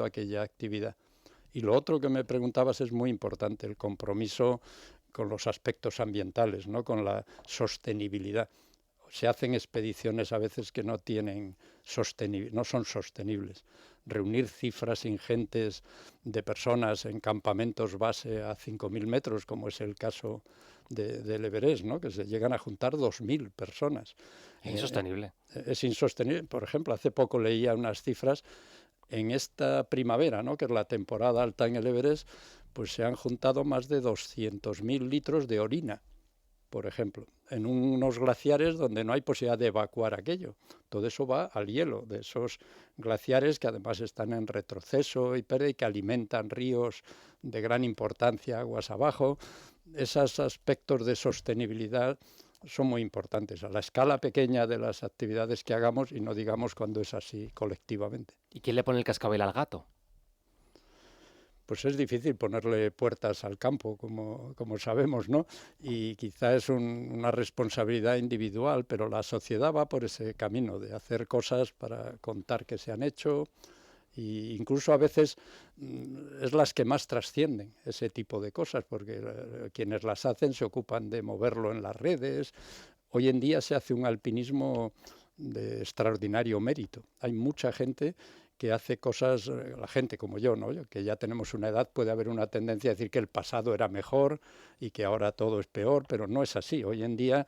aquella actividad. Y lo otro que me preguntabas es muy importante, el compromiso con los aspectos ambientales, ¿no? Con la sostenibilidad. Se hacen expediciones a veces que no son sostenibles. Reunir cifras ingentes de personas en campamentos base a 5.000 metros, como es el caso del Everest, ¿no? Que se llegan a juntar 2.000 personas. Es insostenible. Es insostenible. Por ejemplo, hace poco leía unas cifras en esta primavera, ¿no? Que es la temporada alta en el Everest, pues se han juntado más de 200.000 litros de orina, por ejemplo, en unos glaciares donde no hay posibilidad de evacuar aquello. Todo eso va al hielo de esos glaciares que además están en retroceso y que alimentan ríos de gran importancia aguas abajo. Esos aspectos de sostenibilidad son muy importantes a la escala pequeña de las actividades que hagamos y no digamos cuando es así colectivamente. ¿Y quién le pone el cascabel al gato? Pues es difícil ponerle puertas al campo, como sabemos, ¿no? Y quizá es una responsabilidad individual, pero la sociedad va por ese camino de hacer cosas para contar que se han hecho, e incluso a veces es las que más trascienden ese tipo de cosas, porque quienes las hacen se ocupan de moverlo en las redes. Hoy en día se hace un alpinismo de extraordinario mérito. Hay mucha gente que hace cosas, la gente como yo, ¿no? Que ya tenemos una edad, puede haber una tendencia a decir que el pasado era mejor y que ahora todo es peor, pero no es así. Hoy en día,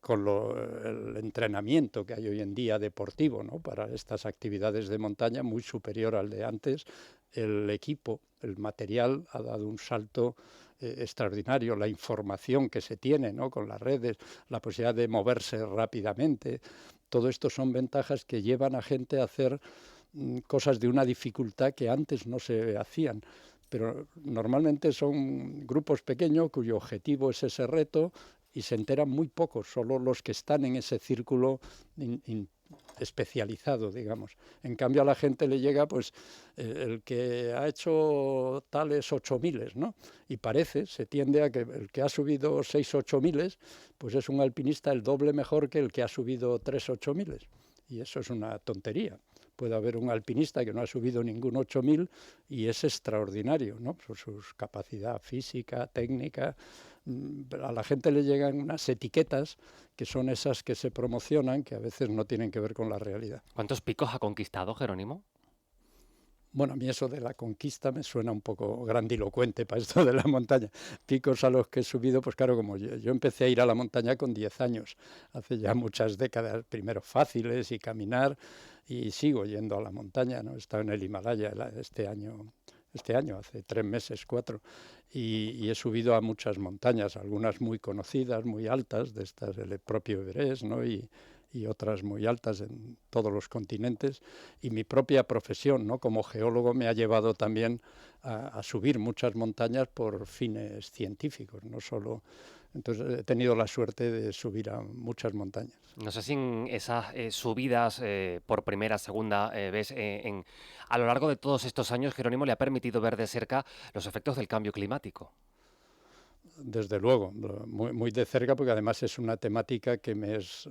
con el entrenamiento que hay hoy en día deportivo, ¿no? Para estas actividades de montaña, muy superior al de antes, el equipo, el material ha dado un salto extraordinario, la información que se tiene, ¿no? Con las redes, la posibilidad de moverse rápidamente. Todo esto son ventajas que llevan a gente a hacer cosas de una dificultad que antes no se hacían. Pero normalmente son grupos pequeños cuyo objetivo es ese reto y se enteran muy pocos, solo los que están en ese círculo especializado, digamos. En cambio a la gente le llega pues el que ha hecho tales 8.000, ¿no? Y se tiende a que el que ha subido 6 8.000 pues es un alpinista el doble mejor que el que ha subido 3 8.000. Y eso es una tontería. Puede haber un alpinista que no ha subido ningún 8.000 y es extraordinario, ¿no? Por su capacidad física, técnica. A la gente le llegan unas etiquetas que son esas que se promocionan, que a veces no tienen que ver con la realidad. ¿Cuántos picos ha conquistado Jerónimo? Bueno, a mí eso de la conquista me suena un poco grandilocuente para esto de la montaña. Picos a los que he subido, pues claro, como yo empecé a ir a la montaña con 10 años, hace ya muchas décadas, primero fáciles y caminar, y sigo yendo a la montaña, ¿no? He estado en el Himalaya este año, hace 3 meses, 4, y he subido a muchas montañas, algunas muy conocidas, muy altas, de estas el propio Everest, ¿no? Y otras muy altas en todos los continentes, y mi propia profesión, ¿no? Como geólogo me ha llevado también a subir muchas montañas por fines científicos, no solo. Entonces he tenido la suerte de subir a muchas montañas. No sé si en esas subidas por primera, segunda vez, a lo largo de todos estos años, Jerónimo le ha permitido ver de cerca los efectos del cambio climático. Desde luego, muy, muy de cerca, porque además es una temática que me es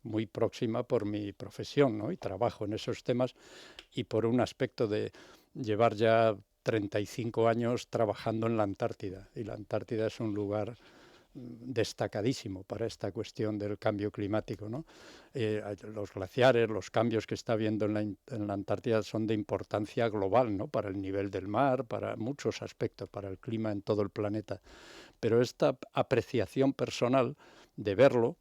muy próxima por mi profesión, ¿no? Y trabajo en esos temas y por un aspecto de llevar ya 35 años trabajando en la Antártida. Y la Antártida es un lugar destacadísimo para esta cuestión del cambio climático, ¿no? Los glaciares, los cambios que está habiendo en la Antártida son de importancia global, ¿no? Para el nivel del mar, para muchos aspectos, para el clima en todo el planeta. Pero esta apreciación personal de verlo,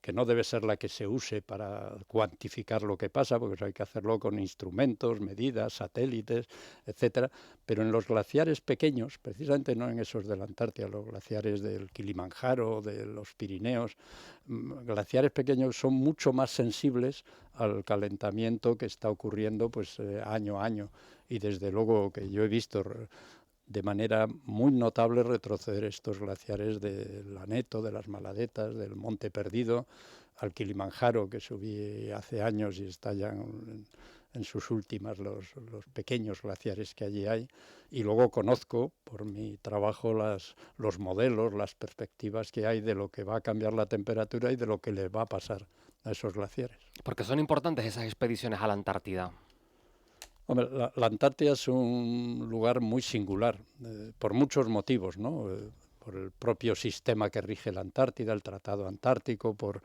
que no debe ser la que se use para cuantificar lo que pasa, porque eso hay que hacerlo con instrumentos, medidas, satélites, etcétera. Pero en los glaciares pequeños, precisamente no en esos de la Antártida, los glaciares del Kilimanjaro, de los Pirineos, glaciares pequeños son mucho más sensibles al calentamiento que está ocurriendo pues año a año. Y desde luego que yo he visto de manera muy notable retroceder estos glaciares del Aneto, de las Maladetas, del Monte Perdido, al Kilimanjaro, que subí hace años y está ya en sus últimas los pequeños glaciares que allí hay. Y luego conozco, por mi trabajo, los modelos, las perspectivas que hay de lo que va a cambiar la temperatura y de lo que le va a pasar a esos glaciares. Porque son importantes esas expediciones a la Antártida. Hombre, la Antártida es un lugar muy singular, por muchos motivos, ¿no? Por el propio sistema que rige la Antártida, el Tratado Antártico, por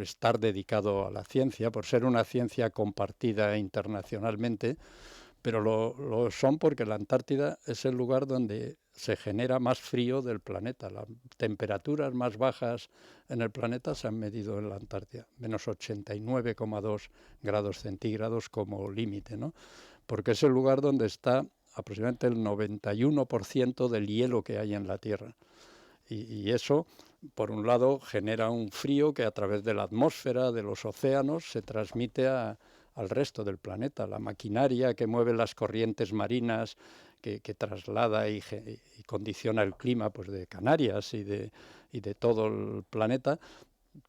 estar dedicado a la ciencia, por ser una ciencia compartida internacionalmente, pero lo son porque la Antártida es el lugar donde se genera más frío del planeta. Las temperaturas más bajas en el planeta se han medido en la Antártida, menos 89,2 grados centígrados como límite, ¿no? Porque es el lugar donde está aproximadamente el 91% del hielo que hay en la Tierra. Y eso, por un lado, genera un frío que a través de la atmósfera, de los océanos, se transmite al resto del planeta. La maquinaria que mueve las corrientes marinas, que traslada y condiciona el clima pues, de Canarias y de todo el planeta,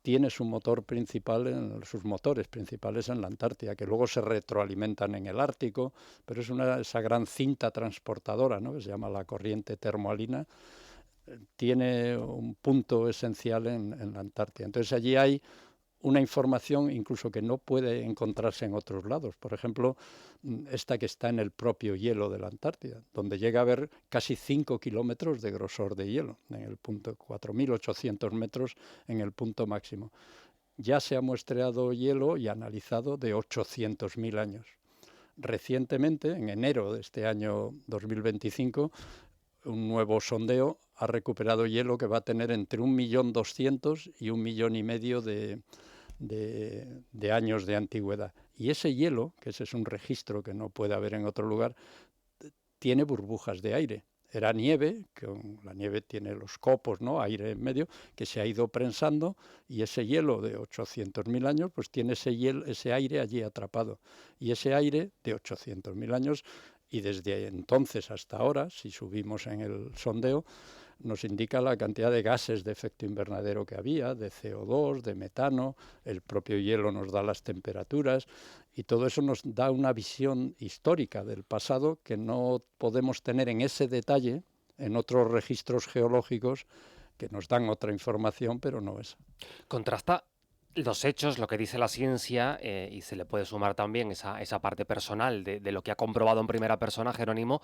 tiene su motor principal, sus motores principales en la Antártida, que luego se retroalimentan en el Ártico, pero es esa gran cinta transportadora, ¿no? Que se llama la corriente termoalina, tiene un punto esencial en la Antártida. Entonces allí hay una información incluso que no puede encontrarse en otros lados. Por ejemplo, esta que está en el propio hielo de la Antártida, donde llega a haber casi 5 kilómetros de grosor de hielo, en el punto 4.800 metros en el punto máximo. Ya se ha muestreado hielo y analizado de 800.000 años. Recientemente, en enero de este año 2025, un nuevo sondeo ha recuperado hielo que va a tener entre 1.200.000 y 1,5 millones de años de antigüedad. Y ese hielo, que ese es un registro que no puede haber en otro lugar, tiene burbujas de aire. Era nieve, que la nieve tiene los copos, ¿no? Aire en medio, que se ha ido prensando, y ese hielo de 800.000 años, pues tiene ese aire allí atrapado. Y ese aire de 800.000 años, y desde entonces hasta ahora, si subimos en el sondeo, nos indica la cantidad de gases de efecto invernadero que había, de CO2, de metano, el propio hielo nos da las temperaturas y todo eso nos da una visión histórica del pasado que no podemos tener en ese detalle en otros registros geológicos que nos dan otra información, pero no esa. Contrasta los hechos, lo que dice la ciencia, y se le puede sumar también esa parte personal de lo que ha comprobado en primera persona Jerónimo,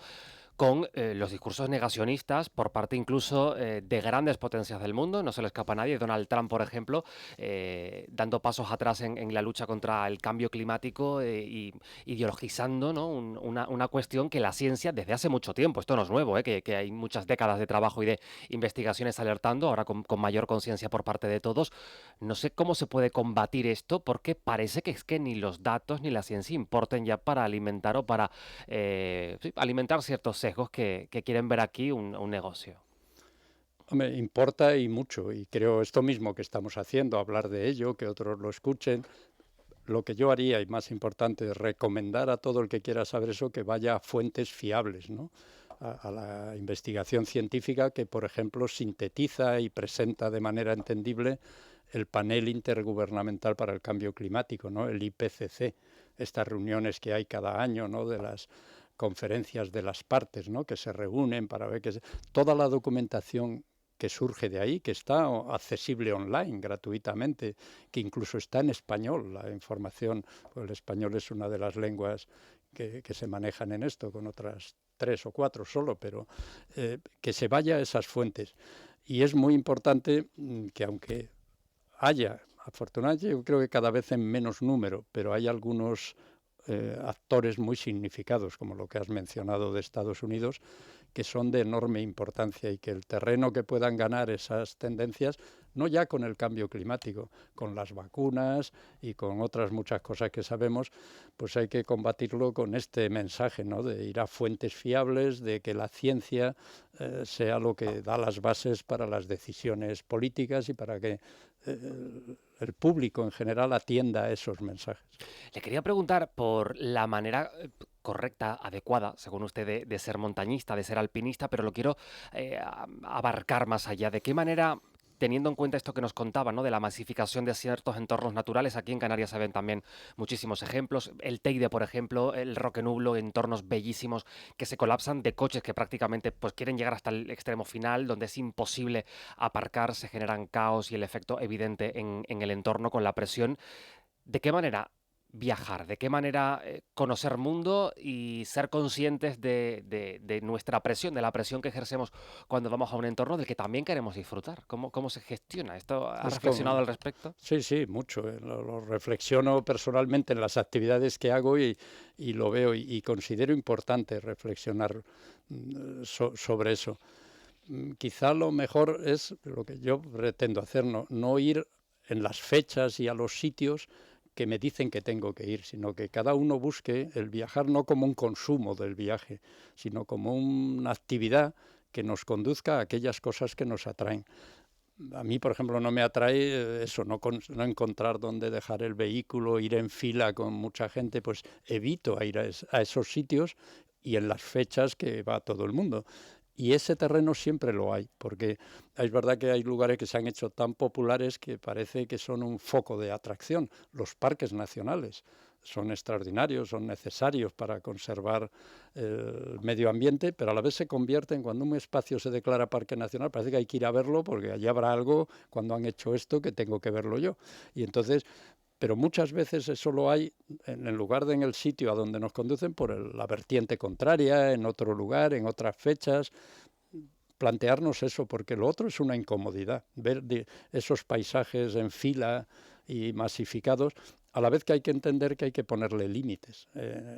con los discursos negacionistas por parte incluso de grandes potencias del mundo. No se le escapa a nadie. Donald Trump, por ejemplo, dando pasos atrás en la lucha contra el cambio climático y ideologizando, ¿no? una cuestión que la ciencia desde hace mucho tiempo, esto no es nuevo, que hay muchas décadas de trabajo y de investigaciones alertando, ahora con mayor conciencia por parte de todos. No sé cómo se puede combatir esto porque parece que es que ni los datos ni la ciencia importen ya para alimentar o para sí, alimentar ciertos sesgos que quieren ver aquí un negocio. Hombre, importa y mucho, y creo esto mismo que estamos haciendo, hablar de ello, que otros lo escuchen. Lo que yo haría, y más importante, es recomendar a todo el que quiera saber eso que vaya a fuentes fiables, ¿no? A la investigación científica que, por ejemplo, sintetiza y presenta de manera entendible el panel intergubernamental para el cambio climático, ¿no? El IPCC, estas reuniones que hay cada año, ¿no? De las conferencias de las partes, ¿no? Que se reúnen para ver toda la documentación que surge de ahí, que está accesible online gratuitamente, que incluso está en español, la información, pues el español es una de las lenguas que se manejan en esto, con otras 3 o 4 solo, pero que se vaya a esas fuentes. Y es muy importante que aunque haya, afortunadamente yo creo que cada vez en menos número, pero hay algunos actores muy significados, como lo que has mencionado de Estados Unidos, que son de enorme importancia y que el terreno que puedan ganar esas tendencias, no ya con el cambio climático, con las vacunas y con otras muchas cosas que sabemos, pues hay que combatirlo con este mensaje, ¿no? De ir a fuentes fiables, de que la ciencia sea lo que da las bases para las decisiones políticas y para que el público en general atienda a esos mensajes. Le quería preguntar por la manera correcta, adecuada, según usted, de ser montañista, de ser alpinista, pero lo quiero abarcar más allá. ¿De qué manera, teniendo en cuenta esto que nos contaba, ¿no? De la masificación de ciertos entornos naturales? Aquí en Canarias se ven también muchísimos ejemplos. El Teide, por ejemplo, el Roque Nublo, entornos bellísimos que se colapsan de coches que prácticamente pues, quieren llegar hasta el extremo final, donde es imposible aparcar, se generan caos y el efecto evidente en el entorno con la presión. ¿De qué manera viajar? ¿De qué manera conocer mundo y ser conscientes de nuestra presión, de la presión que ejercemos cuando vamos a un entorno del que también queremos disfrutar? ¿Cómo se gestiona? ¿Esto has Es reflexionado como, al respecto? sí, sí, mucho. Lo reflexiono personalmente en las actividades que hago y lo veo y considero importante reflexionar sobre eso. Quizá lo mejor es lo que yo pretendo hacer, no ir en las fechas y a los sitios que me dicen que tengo que ir, sino que cada uno busque el viajar no como un consumo del viaje, sino como una actividad que nos conduzca a aquellas cosas que nos atraen. A mí, por ejemplo, no me atrae eso, no encontrar dónde dejar el vehículo, ir en fila con mucha gente, pues evito ir a esos sitios y en las fechas que va todo el mundo. Y ese terreno siempre lo hay, porque es verdad que hay lugares que se han hecho tan populares que parece que son un foco de atracción. Los parques nacionales son extraordinarios, son necesarios para conservar el medio ambiente, pero a la vez se convierten, cuando un espacio se declara parque nacional, parece que hay que ir a verlo porque allí habrá algo cuando han hecho esto que tengo que verlo yo. Y entonces, pero muchas veces eso lo hay en lugar de en el sitio a donde nos conducen por la vertiente contraria, en otro lugar, en otras fechas. Plantearnos eso, porque lo otro es una incomodidad, ver esos paisajes en fila y masificados, a la vez que hay que entender que hay que ponerle límites.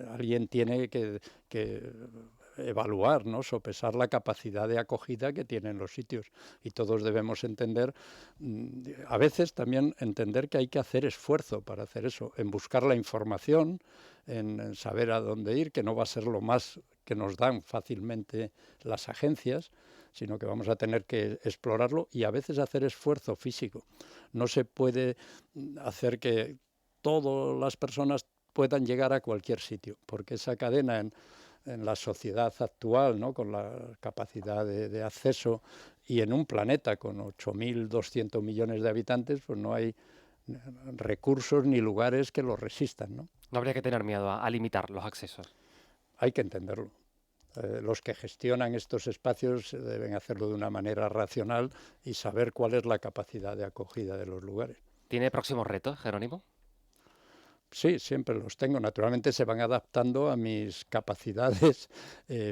Alguien tiene que evaluar, ¿no? Sopesar la capacidad de acogida que tienen los sitios y todos debemos entender, a veces también entender que hay que hacer esfuerzo para hacer eso, en buscar la información, en saber a dónde ir, que no va a ser lo más que nos dan fácilmente las agencias, sino que vamos a tener que explorarlo y a veces hacer esfuerzo físico. No se puede hacer que todas las personas puedan llegar a cualquier sitio, porque esa cadena en la sociedad actual, ¿no? Con la capacidad de acceso y en un planeta con 8.200 millones de habitantes, pues no hay recursos ni lugares que lo resistan, ¿no? No habría que tener miedo a limitar los accesos. Hay que entenderlo. Los que gestionan estos espacios deben hacerlo de una manera racional y saber cuál es la capacidad de acogida de los lugares. ¿Tiene próximos retos, Jerónimo? Sí, siempre los tengo. Naturalmente se van adaptando a mis capacidades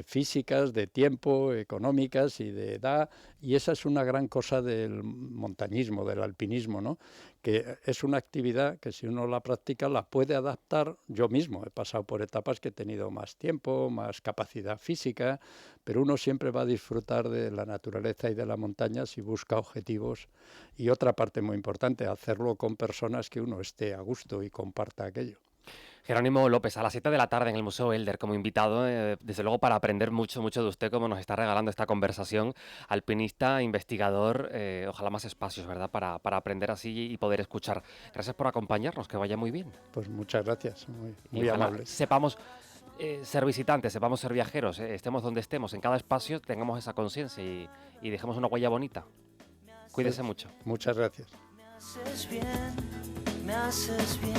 físicas, de tiempo, económicas y de edad. Y esa es una gran cosa del montañismo, del alpinismo, ¿no? Que es una actividad que si uno la practica la puede adaptar. Yo mismo he pasado por etapas que he tenido más tiempo, más capacidad física, pero uno siempre va a disfrutar de la naturaleza y de la montaña si busca objetivos. Y otra parte muy importante, hacerlo con personas que uno esté a gusto y comparta aquello. Jerónimo López, a las 7 de la tarde en el Museo Elder como invitado, desde luego para aprender mucho, mucho de usted, como nos está regalando esta conversación, alpinista, investigador, ojalá más espacios, ¿verdad?, para aprender así y poder escuchar. Gracias por acompañarnos, que vaya muy bien. Pues muchas gracias, muy, Y muy ojalá amables. sepamos ser visitantes, sepamos ser viajeros, estemos donde estemos, en cada espacio tengamos esa conciencia y dejemos una huella bonita. Cuídese mucho. Muchas gracias. Me haces bien, me haces bien.